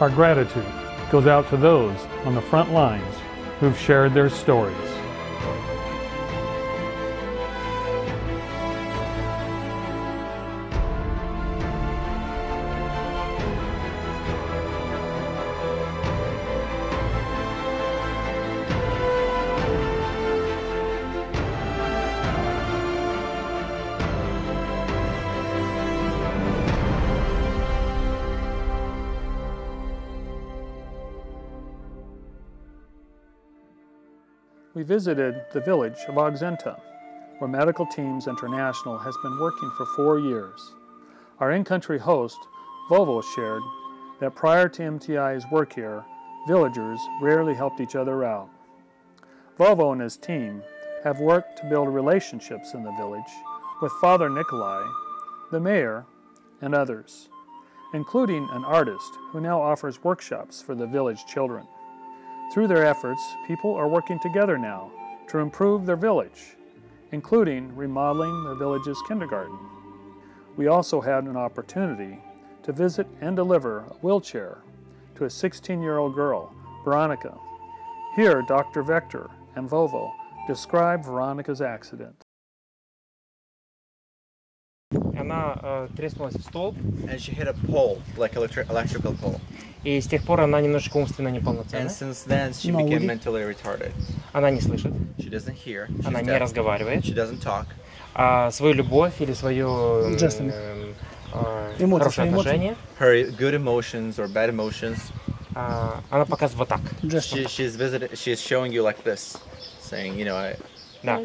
Our gratitude goes out to those on the front lines who've shared their stories. We visited the village of Aenta, where Medical Teams International has been working for 4 years. Our in-country host, Vovo, shared that prior to MTI's work here, villagers rarely helped each other out. Vovo and his team have worked to build relationships in the village with Father Nikolai, the mayor, and others, including an artist who now offers workshops for the village children. Through their efforts, people are working together now to improve their village, including remodeling the village's kindergarten. We also had an opportunity to visit and deliver a wheelchair to a 16-year-old girl, Veronica. Here, Dr. Vector and Vovo describe Veronica's accident. Она треснулась в столб. And she hit a pole, like electrical pole. И с тех пор она немножко умственно неполноценна. And since then, she became mentally retarded. Она не слышит. She doesn't hear. Она не разговаривает. She doesn't talk. Свою любовь или свое хорошее отношение. Her good emotions or bad emotions. Она показывает вот так. She's showing you like this, saying, you know, Да.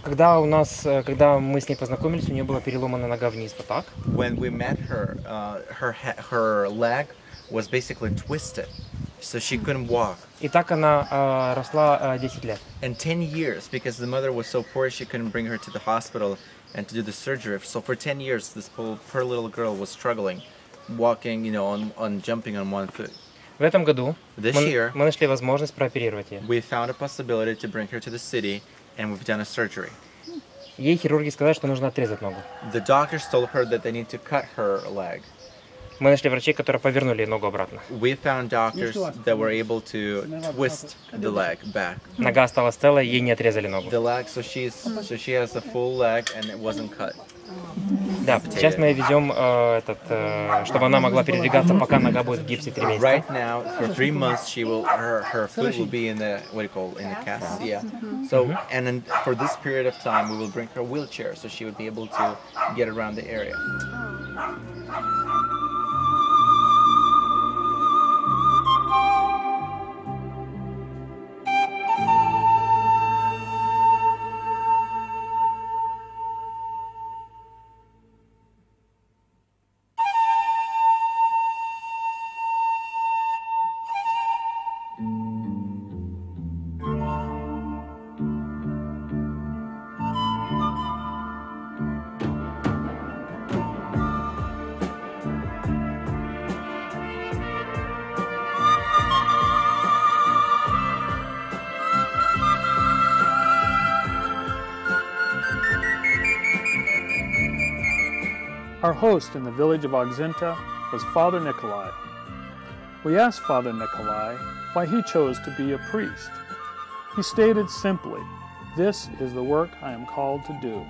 Когда мы с ней познакомились, у нее была переломана нога вниз вот так. When we met her, her leg was basically twisted, so she couldn't walk. И так она росла 10 лет. And 10 years, because the mother was so poor, she couldn't bring her to the hospital and to do the surgery. So for 10 years, this poor little girl was struggling, walking, you know, on jumping on one foot. В этом году мы нашли возможность прооперировать ее. We found a possibility to bring her to the city, and we've done a surgery. Ей хирурги сказали, что нужно отрезать ногу. The doctors told her that they need to cut her leg. Мы нашли врачей, которые повернули ногу обратно. We found doctors that were able to twist the leg back. Нога осталась целая, ей не отрезали ногу. The leg, so she has a full leg, and it wasn't cut. Да, сейчас мы ее везем, чтобы она могла передвигаться, пока нога будет в гипсе 3 месяца. Right now, for 3 months, her foot will be in the in the cast. Yeah. So, and then for this period of time, we will bring her a wheelchair, so she would be able to get around the area. Our host in the village of Aenta was Father Nikolai. We asked Father Nikolai why he chose to be a priest. He stated simply, "This is the work I am called to do."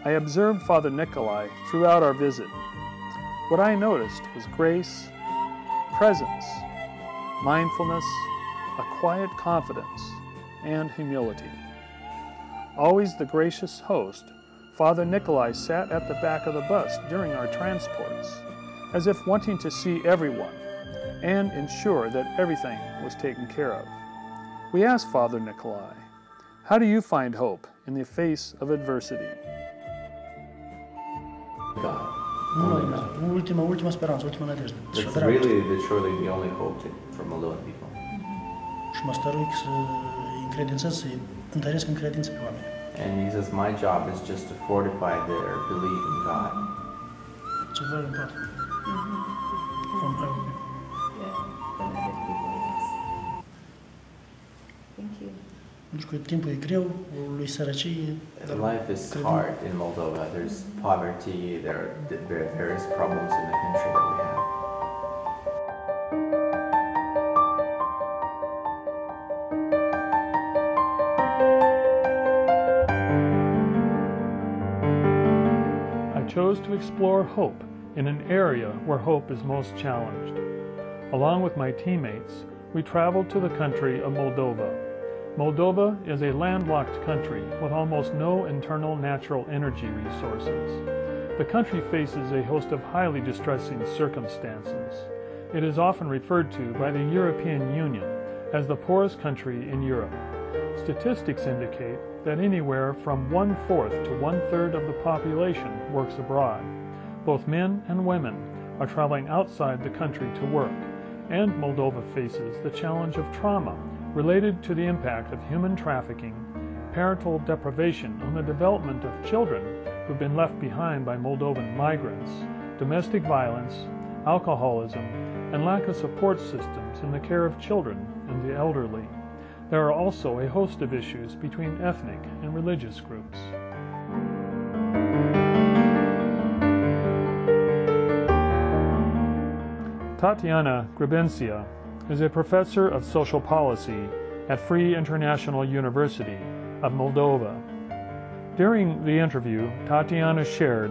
I observed Father Nikolai throughout our visit. What I noticed was grace, presence, mindfulness, a quiet confidence, and humility. Always the gracious host, Father Nikolai sat at the back of the bus during our transports, as if wanting to see everyone and ensure that everything was taken care of. We asked Father Nikolai, "How do you find hope in the face of adversity?" Ultima speranță, ultima nădejde. It's really, truly the only hope for Moldovan people. Și mă stăruic să încredințez, să întăresc în credință pe oameni. And he says, my job is just to fortify their belief in God. It's very important. From everyone. Yeah, from other people, yes. Thank you. Pentru că timpul e greu, lui sărăcie. Life is hard in Moldova. There's poverty, there are various problems in the country that we have. I chose to explore hope in an area where hope is most challenged. Along with my teammates, we traveled to the country of Moldova. Moldova is a landlocked country with almost no internal natural energy resources. The country faces a host of highly distressing circumstances. It is often referred to by the European Union as the poorest country in Europe. Statistics indicate that anywhere from 1/4 to 1/3 of the population works abroad. Both men and women are traveling outside the country to work, and Moldova faces the challenge of trauma related to the impact of human trafficking, parental deprivation on the development of children who've been left behind by Moldovan migrants, domestic violence, alcoholism, and lack of support systems in the care of children and the elderly. There are also a host of issues between ethnic and religious groups. Tatiana Grebensia is a professor of social policy at Free International University of Moldova. During the interview, Tatiana shared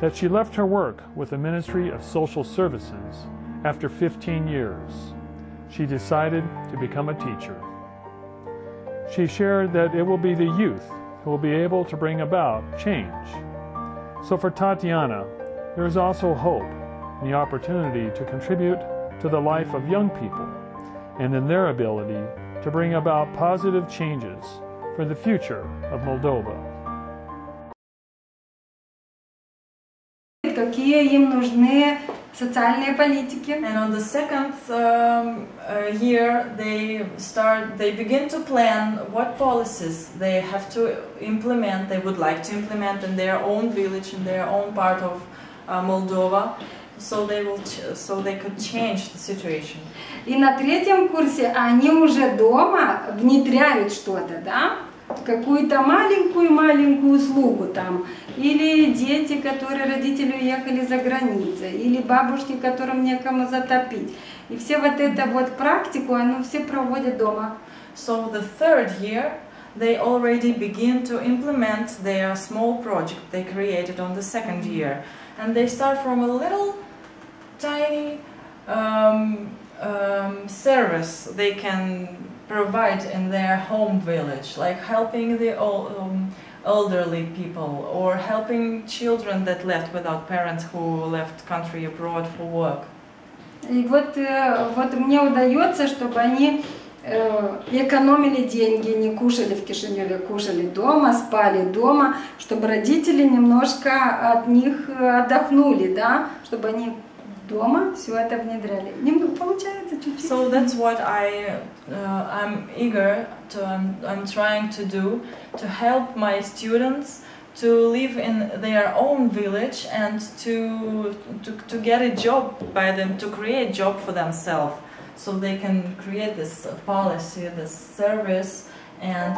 that she left her work with the Ministry of Social Services after 15 years. She decided to become a teacher. She shared that it will be the youth who will be able to bring about change. So for Tatiana, there is also hope and the opportunity to contribute to the life of young people and in their ability to bring about positive changes for the future of Moldova. Какие им нужны социальные политики? And on the second year, they begin to plan what policies they have to implement. They would like to implement in their own village, in their own part of Moldova, so they could change the situation. И на третьем курсе они уже дома внедряют что-то, да? Какую-то маленькую услугу там, или дети, которые родители уехали за границей, или бабушки, которым некому затопить. И все вот это вот практику, они все проводят дома. So the third year, they already begin to implement their small project they created on the second year. And they start from a little tiny service they can provide in their home village, like helping the elderly people or helping children that left without parents who left country abroad for work. И вот мне удается, чтобы они экономили деньги, не кушали в Кишиневе, кушали дома, спали дома, чтобы родители немножко от них отдохнули, да, чтобы они дома все это внедряли. Получается чуть-чуть. So that's what I'm eager to, I'm trying to do, to help my students to live in their own village and to get a job by them, to create a job for themselves, so they can create this policy, this service, and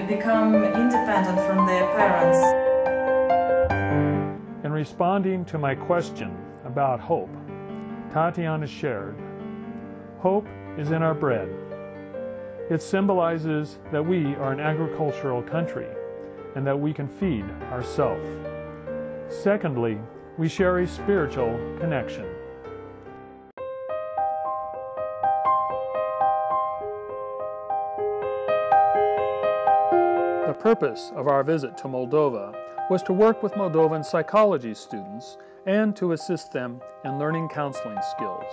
become independent from their parents. In responding to my question about hope, Tatiana shared, hope is in our bread. It symbolizes that we are an agricultural country and that we can feed ourselves. Secondly, we share a spiritual connection. The purpose of our visit to Moldova was to work with Moldovan psychology students and to assist them in learning counseling skills.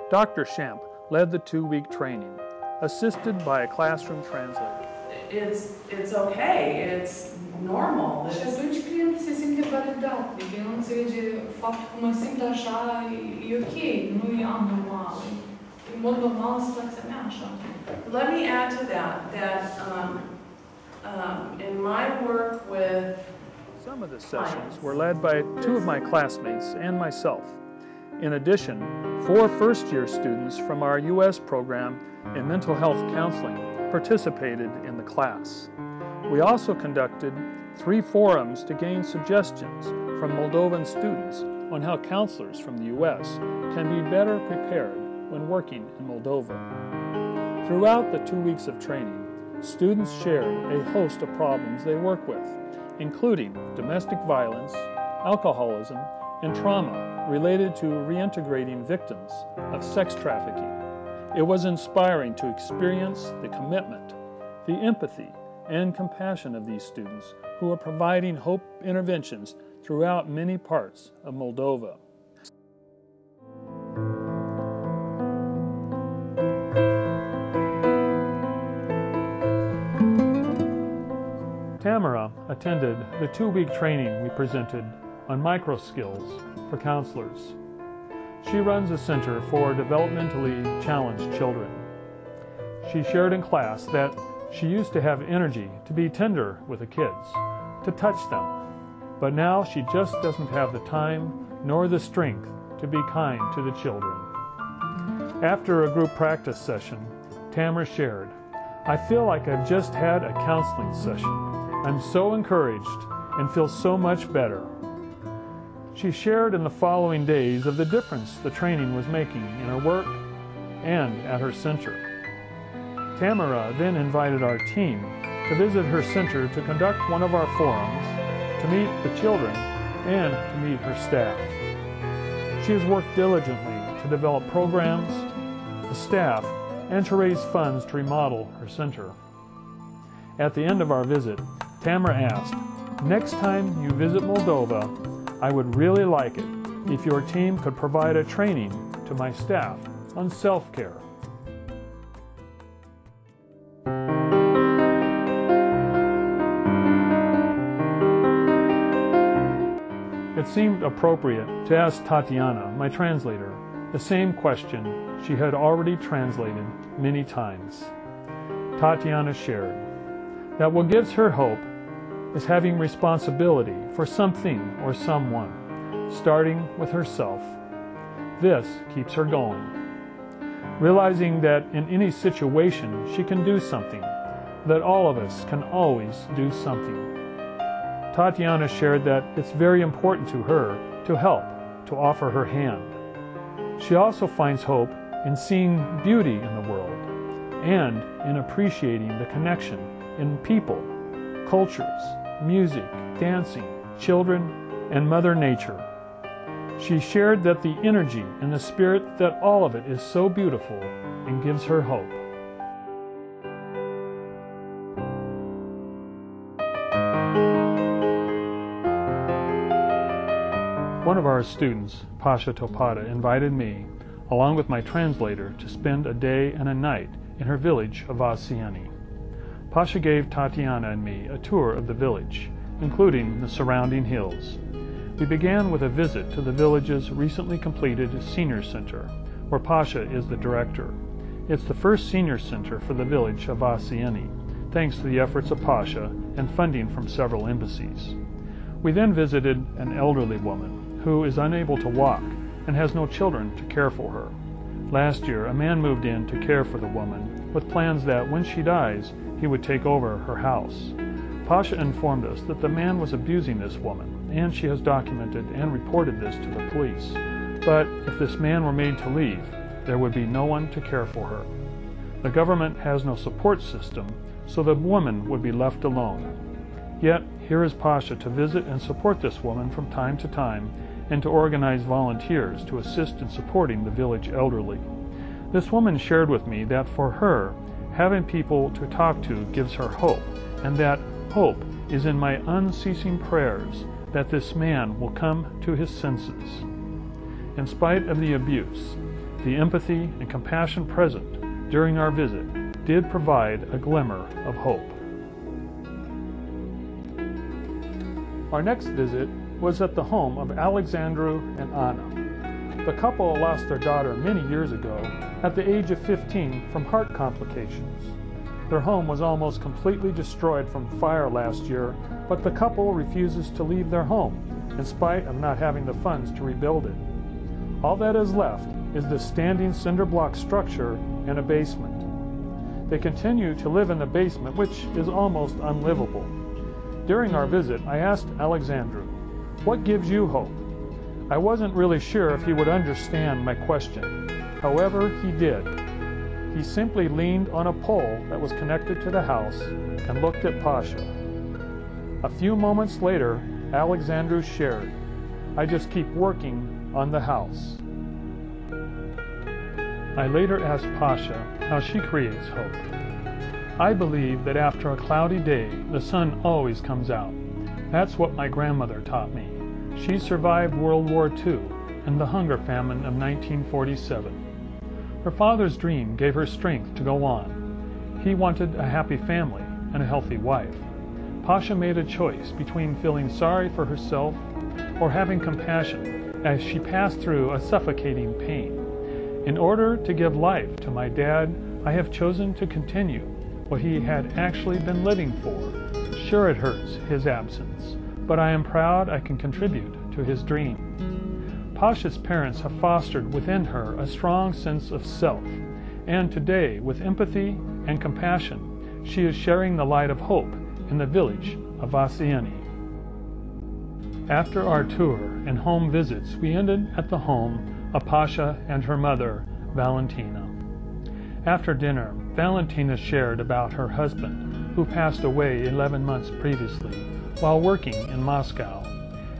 Dr. Shamp led the 2-week training, assisted by a classroom translator. It's okay, it's normal. Și atunci clientul se simte validat, adică nu înțelege faptul că mă simt așa, e ok, nu e anormal. E mod normal situația mea așa. Let me add to that in my work with some of the sessions were led by 2 of my classmates and myself. In addition, 4 first-year students from our U.S. program in mental health counseling participated in the class. We also conducted 3 forums to gain suggestions from Moldovan students on how counselors from the U.S. can be better prepared when working in Moldova. Throughout the 2 weeks of training, students shared a host of problems they work with, including domestic violence, alcoholism, and trauma related to reintegrating victims of sex trafficking. It was inspiring to experience the commitment, the empathy, and compassion of these students who are providing hope interventions throughout many parts of Moldova. Tamara attended the 2-week training we presented on micro skills for counselors. She runs a center for developmentally challenged children. She shared in class that she used to have energy to be tender with the kids, to touch them, but now she just doesn't have the time nor the strength to be kind to the children. After a group practice session, Tamara shared, "I feel like I've just had a counseling session. I'm so encouraged and feel so much better." She shared in the following days of the difference the training was making in her work and at her center. Tamara then invited our team to visit her center to conduct one of our forums, to meet the children, and to meet her staff. She has worked diligently to develop programs, the staff, and to raise funds to remodel her center. At the end of our visit, Tamara asked, "Next time you visit Moldova, I would really like it if your team could provide a training to my staff on self-care." It seemed appropriate to ask Tatiana, my translator, the same question she had already translated many times. Tatiana shared that what gives her hope is having responsibility for something or someone, starting with herself. This keeps her going. Realizing that in any situation she can do something, that all of us can always do something. Tatiana shared that it's very important to her to help, to offer her hand. She also finds hope in seeing beauty in the world and in appreciating the connection in people, cultures, music, dancing, children, and Mother Nature. She shared that the energy and the spirit, that all of it is so beautiful and gives her hope. One of our students, Pasha Topada, invited me, along with my translator, to spend a day and a night in her village of Oani. Pasha gave Tatiana and me a tour of the village, including the surrounding hills. We began with a visit to the village's recently completed senior center, where Pasha is the director. It's the first senior center for the village of Oani, thanks to the efforts of Pasha and funding from several embassies. We then visited an elderly woman who is unable to walk and has no children to care for her. Last year, a man moved in to care for the woman with plans that when she dies, he would take over her house. Pasha informed us that the man was abusing this woman, and she has documented and reported this to the police. But if this man were made to leave, there would be no one to care for her. The government has no support system, so the woman would be left alone. Yet, here is Pasha to visit and support this woman from time to time, and to organize volunteers to assist in supporting the village elderly. This woman shared with me that for her, having people to talk to gives her hope, and that hope is in my unceasing prayers that this man will come to his senses. In spite of the abuse, the empathy and compassion present during our visit did provide a glimmer of hope. Our next visit was at the home of Alexandru and Anna. The couple lost their daughter many years ago at the age of 15 from heart complications. Their home was almost completely destroyed from fire last year, but the couple refuses to leave their home in spite of not having the funds to rebuild it. All that is left is the standing cinder block structure and a basement. They continue to live in the basement, which is almost unlivable. During our visit, I asked Alexandru, "What gives you hope?" I wasn't really sure if he would understand my question. However, he did. He simply leaned on a pole that was connected to the house and looked at Pasha. A few moments later, Alexandru shared, "I just keep working on the house." I later asked Pasha how she creates hope. "I believe that after a cloudy day, the sun always comes out. That's what my grandmother taught me. She survived World War II and the hunger famine of 1947. Her father's dream gave her strength to go on. He wanted a happy family and a healthy wife. Pasha made a choice between feeling sorry for herself or having compassion as she passed through a suffocating pain. In order to give life to my dad, I have chosen to continue what he had actually been living for. Sure, it hurts, his absence, but I am proud I can contribute to his dream." Pasha's parents have fostered within her a strong sense of self, and today, with empathy and compassion, she is sharing the light of hope in the village of Oani. After our tour and home visits, we ended at the home of Pasha and her mother, Valentina. After dinner, Valentina shared about her husband, who passed away 11 months previously while working in Moscow.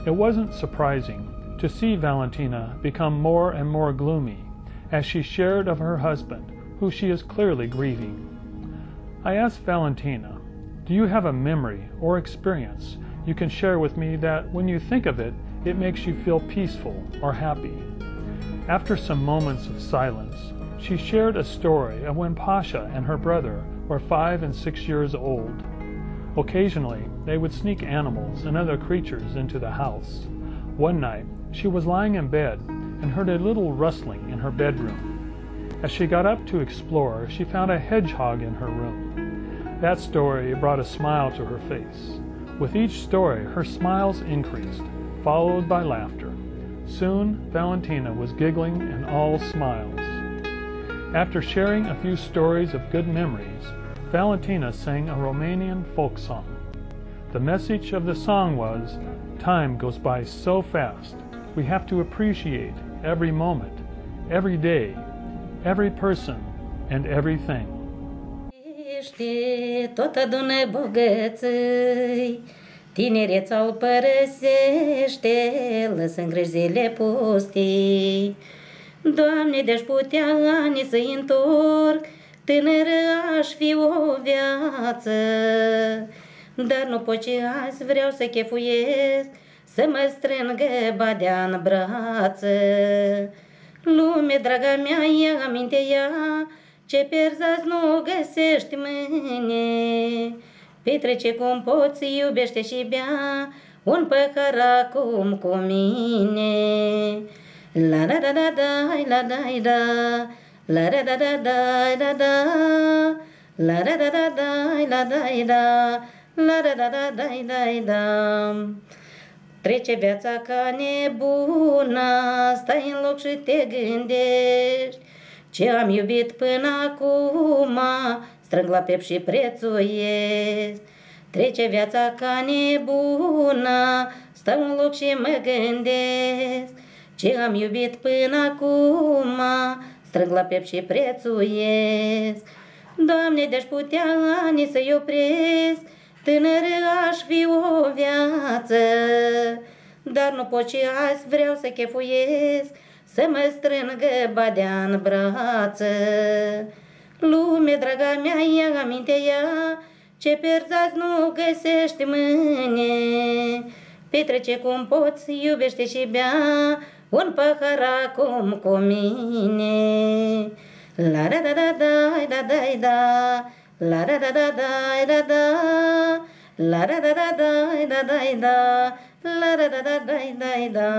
It wasn't surprising to see Valentina become more and more gloomy as she shared of her husband, who she is clearly grieving. I asked Valentina, "Do you have a memory or experience you can share with me that when you think of it, it makes you feel peaceful or happy?" After some moments of silence, she shared a story of when Pasha and her brother were 5 and 6 years old. Occasionally, they would sneak animals and other creatures into the house. One night, she was lying in bed and heard a little rustling in her bedroom. As she got up to explore, she found a hedgehog in her room. That story brought a smile to her face. With each story, her smiles increased, followed by laughter. Soon, Valentina was giggling and all smiles. After sharing a few stories of good memories, Valentina sang a Romanian folk song. The message of the song was, "Time goes by so fast. We have to appreciate every moment, every day, every person, and everything." Tot adună bogății, tinereța o părăsește, lăsând griji zile pustii. Doamne, de-aș putea ani să-i întorc, tânără aș fi o viață. Dar nu pot ce azi vreau să chefuiesc, să mă strângă badea-n brață. Lume, draga mea, ia aminte ea, ce pierzi azi nu găsești mâine. Petrece cum poți, iubește și bea, un păhar acum cu mine. La da da da da, la da da, la da da da da da, la da da da da, la da da, la da da da da da. Trece viața ca nebuna, stai în loc și te gândești. Ce am iubit până acum, strâng la piept și prețuiesc. Trece viața ca nebuna, stau în loc și mă gândesc. Ce am iubit până acum, strâng la piept și prețuiesc. Doamne, de-aș putea ani să-i opresc, tânără aș fi o viață. Dar nu pot și azi vreau să chefuiesc, să mă strângă badea-n brață. Lume, draga mea, ia aminte ea, ce pierzi azi nu găsești mâine. Petrece cum poți, iubește și bea, un pahar acum cu mine. La da da da da da da, la da da da da da, la da da da da da da, la da da da da da.